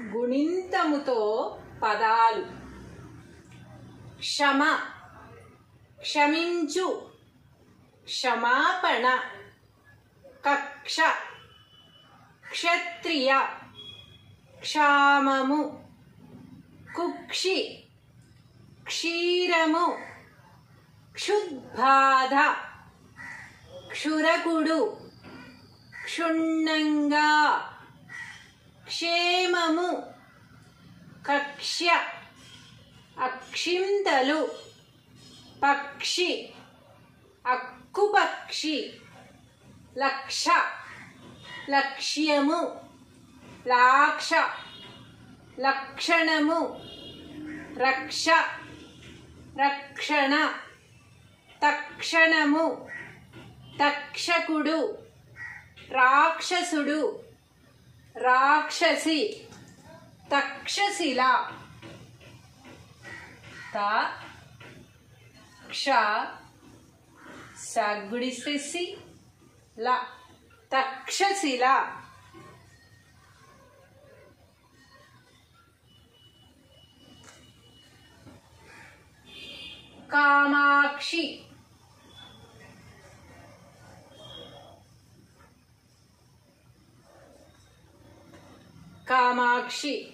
గుణింతముతో పదాలు. క్షమ క్షమించు, క్షమాపణ. కక్ష క్షత్రియ, క్షామము. కుక్షి క్షీరము, క్షుద్బాధ. క్షురకుడు క్షుణ్ణంగా, క్షేమము. కక్ష్య అక్షింతలు. పక్షి అక్కుపక్షి. లక్ష లక్ష్యము. లాక్ష లక్షణము. రక్ష రక్షణ. తక్షణము తక్షకుడు. రాక్షసుడు రాక్షసి. తక్షశిల. త క్ష సగుడిస్తే సి ల, తక్షశిల. కామాక్షి కామాక్షి.